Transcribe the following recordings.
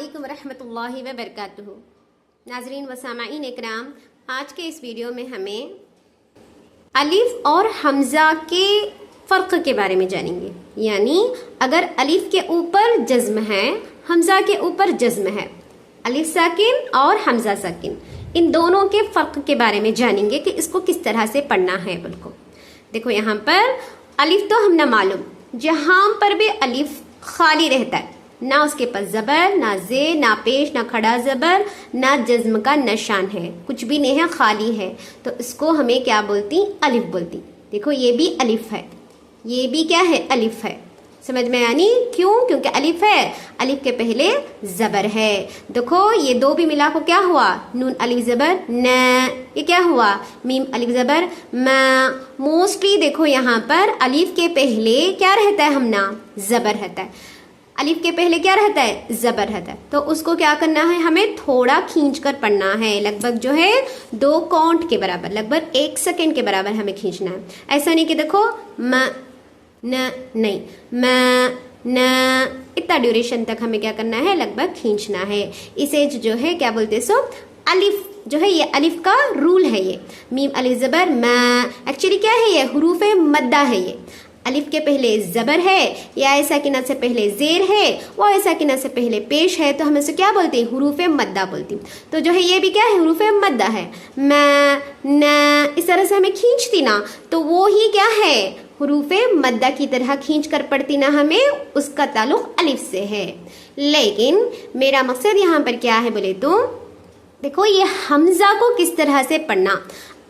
अस्सलामुअलैकुम रहमतुल्लाहि व बरकातुहू। नाज़रीन व सामाईन इकराम, आज के इस वीडियो में हमें अलिफ और हमज़ा के फ़र्क के बारे में जानेंगे। यानी अगर अलिफ के ऊपर जज्म है, हमज़ा के ऊपर जज्म है, अलिफ साकिन और हमज़ा साकिन, इन दोनों के फ़र्क के बारे में जानेंगे कि इसको किस तरह से पढ़ना है। बिल्कुल देखो, यहाँ पर अलिफ तो हम ना मालूम, जहाँ पर भी अलिफ खाली रहता है, ना उसके पास ज़बर, ना जे, ना पेश, ना खड़ा ज़बर, ना जज्म का निशान है, कुछ भी नहीं है, खाली है, तो इसको हमें क्या बोलती? अलिफ बोलती। देखो ये भी अलिफ है, ये भी क्या है? अलिफ है। समझ में आनी? क्यों? क्योंकि अलिफ है, अलिफ के पहले ज़बर है। देखो ये दो भी मिला को क्या हुआ? नून अलिफ ज़बर न, ये क्या हुआ? मीम अलिफ ज़बर म। मोस्टली देखो यहाँ पर अलिफ के पहले क्या रहता है? हमना ज़बर रहता है। अलिफ के पहले क्या रहता है? ज़बर रहता है। तो उसको क्या करना है? हमें थोड़ा खींच कर पढ़ना है, लगभग जो है 2 काउंट के बराबर, लगभग 1 सेकेंड के बराबर हमें खींचना है। ऐसा नहीं कि देखो म न, नहीं म न, इतना ड्यूरेशन तक हमें क्या करना है? लगभग खींचना है। इसे जो है क्या बोलते हैं? सो अलिफ जो है, ये अलिफ का रूल है। ये मीम अलिफ ज़बर म, एक्चुअली क्या है? ये हुरूफ मद्दा है। ये अलिफ के पहले ज़बर है, या ऐसा किना से पहले ज़ेर है, वो ऐसा किना से पहले पेश है, तो हम इसे क्या बोलते हैं? हुरूफ मद्दा बोलती। तो जो है ये भी क्या है? हुरूफ मद्दा है। म न, इस तरह से हमें खींचती ना, तो वो ही क्या है? हुरूफ मद्दा की तरह खींच कर पढ़ती ना, हमें उसका ताल्लुक अलिफ से है। लेकिन मेरा मकसद यहाँ पर क्या है बोले तो, देखो ये हमज़ा को किस तरह से पढ़ना।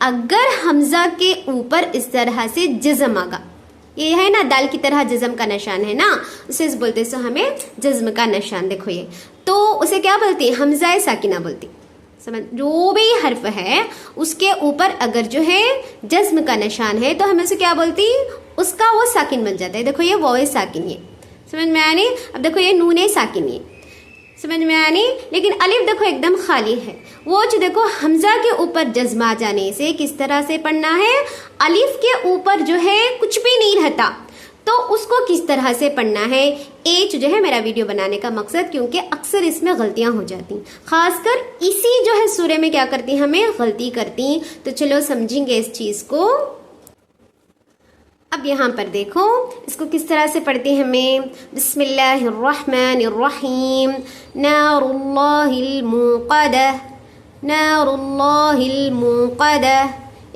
अगर हमज़ा के ऊपर इस तरह से जज़म आगा, ये है ना दाल की तरह जज़म का निशान है ना, उसे बोलते सो हमें जज़म का निशान। देखो ये, तो उसे क्या बोलती है? हमज़ा साकिना बोलती। समझ? जो भी हर्फ है उसके ऊपर अगर जो है जज़्म का निशान है, तो हमें उसे क्या बोलती? उसका वो साकिन बन जाता है। देखो ये वो साकिन, ये समझ में आनी? अब देखो ये नून साकिन, ये समझ में आनी? लेकिन अलिफ देखो एकदम खाली है। वो जो देखो हमज़ा के ऊपर जज्म आ जाने से किस तरह से पढ़ना है? अलिफ के ऊपर जो है कुछ भी नहीं रहता, तो उसको किस तरह से पढ़ना है? एच जो है मेरा वीडियो बनाने का मकसद, क्योंकि अक्सर इसमें गलतियां हो जाती, खासकर इसी जो है सूरे में क्या करती, हमें गलती करती। तो चलो समझेंगे इस चीज़ को। अब यहाँ पर देखो इसको किस तरह से पढ़ती हैं हमें। बिस्मिल्लाहिर्रहमानिर्रहीम। नारुल्लाहिल मुक़द्दा, नारुल्लाहिल मुक़द्दा।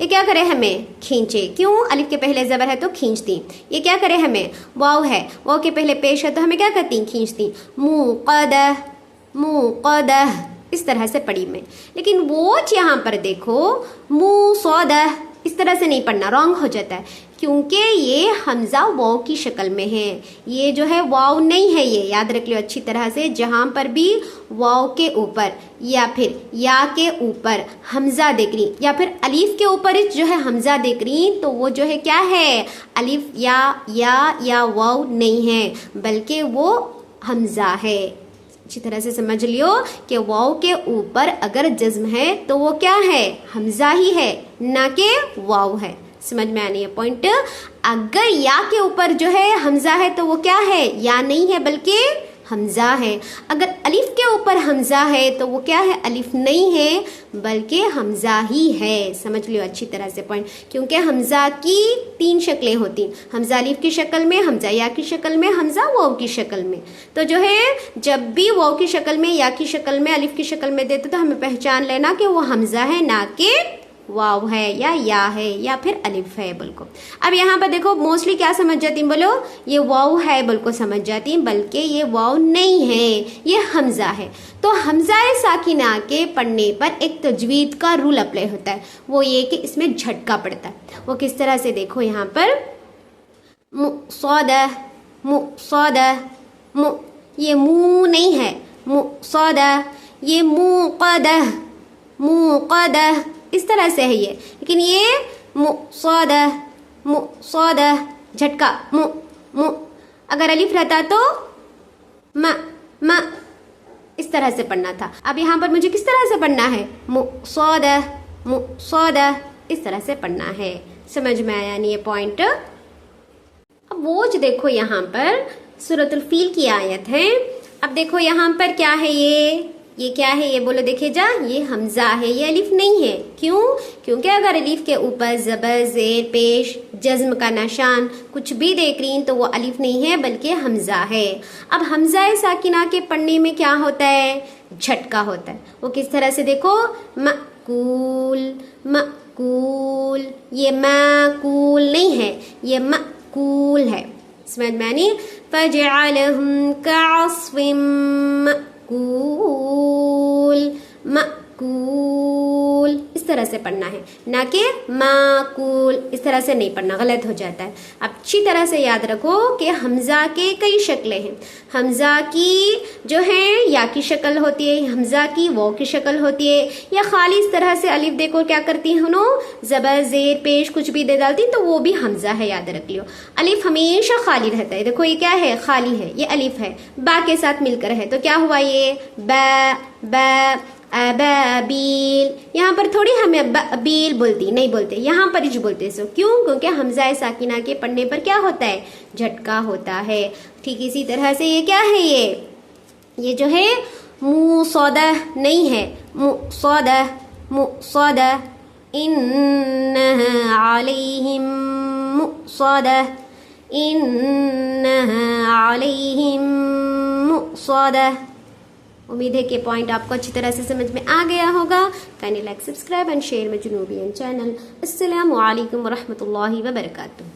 ये क्या करे? हमें खींचे। क्यों? अलिफ के पहले ज़बर है तो खींचती। ये क्या करे? हमें वाव है, वाव के पहले पेश है तो हमें क्या करती? खींचती। मुक़द्दा, मुक़द्दा, इस तरह से पढ़ी मैं। लेकिन वो यहाँ पर देखो मुसद्दा, इस तरह से नहीं पढ़ना, रॉन्ग हो जाता है, क्योंकि ये हमज़ा वाव की शक्ल में है। ये जो है वाव नहीं है, ये याद रख लो अच्छी तरह से। जहाँ पर भी वाव के ऊपर या फिर या के ऊपर हमज़ा देख रही, या फिर अलीफ के ऊपर जो है हमज़ा देख रही, तो वो जो है क्या है? अलिफ या वाव नहीं है, बल्कि वो हमज़ा है। अच्छी तरह से समझ लियो कि वाव के ऊपर अगर जज्म है तो वो क्या है? हमज़ा ही है, ना कि वाव है। समझ में आनी है पॉइंट? अगर या के ऊपर जो है हमज़ा है तो वो क्या है? या नहीं है, बल्कि हमज़ा है। अगर अलिफ के ऊपर हमज़ा है तो वो क्या है? अलिफ नहीं है, बल्कि हमज़ा ही है। समझ लियो अच्छी तरह से पॉइंट, क्योंकि हमज़ा की 3 शक्लें होती, हमज़ा अलिफ की शक्ल में, हमज़ा या की शक्ल में, हमज़ा वाव की शक्ल में। तो जो है जब भी वाव की शक्ल में, या की शक्ल में, अलिफ की शक्ल में देते तो हमें पहचान लेना कि वो हमज़ा है, ना कि वाव है, या है, या फिर अलिफ है। बिल्कुल। अब यहाँ पर देखो मोस्टली क्या समझ जाती हैं? बोलो ये वाव है, बिल्कुल समझ जाती हैं, बल्कि ये वाव नहीं है, ये हमज़ा है। तो हमज़ा साकिना के पढ़ने पर एक तजवीद का रूल अप्लाई होता है, वो ये कि इसमें झटका पड़ता है। वो किस तरह से? देखो यहाँ पर मुसद्दा, मुसद्दा, मु, ये मुँह नहीं है, मुसद्दा, ये मुक़द्दा, मुक़द्दा, इस तरह से है ये। लेकिन ये मुसद्दा, मुसद्दा, झटका मु, मु। अगर अलिफ रहता तो म, इस तरह से पढ़ना था। अब यहाँ पर मुझे किस तरह से पढ़ना है? मुसद्दा, मुसद्दा, इस तरह से पढ़ना है। समझ में आया नहीं ये पॉइंट? अब वो जो देखो यहाँ पर सूरतुल फील की आयत है, اب دیکھو یہاں پر کیا ہے، یہ کیا ہے، یہ بولو دیکھے جا، یہ حمزہ ہے، یہ الف نہیں ہے. کیوں؟ کیونکہ اگر الف کے اوپر زبر، زیر پیش، جزم کا نشان کچھ بھی دیکھ رہی تو وہ الف نہیں ہے بلکہ حمزہ ہے. اب حمزہ ساکنہ کے پڑھنے میں کیا ہوتا ہے؟ جھٹکا ہوتا ہے. وہ کس طرح سے دیکھو، مأکول، مأکول، یہ مأکول نہیں ہے، یہ مأکول ہے. سمجھ میں نہیں؟ فَجْعَلَهُمْ كَعَصْفٍ مأکول، مأکول اس طرح سے پڑھنا ہے، نہ کہ ماکول اس طرح سے نہیں پڑھنا، غلط ہو جاتا ہے. اب اچھی طرح سے یاد رکھو کہ حمزہ کے کئی شکلیں ہیں. حمزہ کی جو ہے یا کی شکل ہوتی ہے، حمزہ کی وہ کی شکل ہوتی ہے، یا خالی اس طرح سے الف دیکھو کیا کرتی ہیں زبر، زیر پیش کچھ بھی دے ڈالتی تو وہ بھی حمزہ ہے، یاد رکھ لیو. الف ہمیشہ خالی رہتا ہے. دیکھو یہ کیا ہے؟ خالی ہے، یہ الف ہے، با کے ساتھ مل کر ہے تو کیا ہوا؟ یہ با، با، ابابیل. یہاں پر تھوڑی ہمیں ابیل بولتی نہیں بولتے، یہاں پر ہی بولتے سو. کیوں؟ کیونکہ حمزہ ساکنہ کے پڑھنے پر کیا ہوتا ہے؟ جھٹکا ہوتا ہے. ٹھیک اسی طرح سے یہ کیا ہے؟ یہ جو ہے مصادہ نہیں ہے، مصادہ، مصادہ، انہا علیہم مصادہ، انہا علیہم مصادہ. امید ہے کہ پوائنٹ آپ کو اچھی طرح سے سمجھ میں آ گیا ہوگا. Kindly like, subscribe and share میں جنوبین چینل. السلام علیکم ورحمۃ اللہ وبرکاتہ.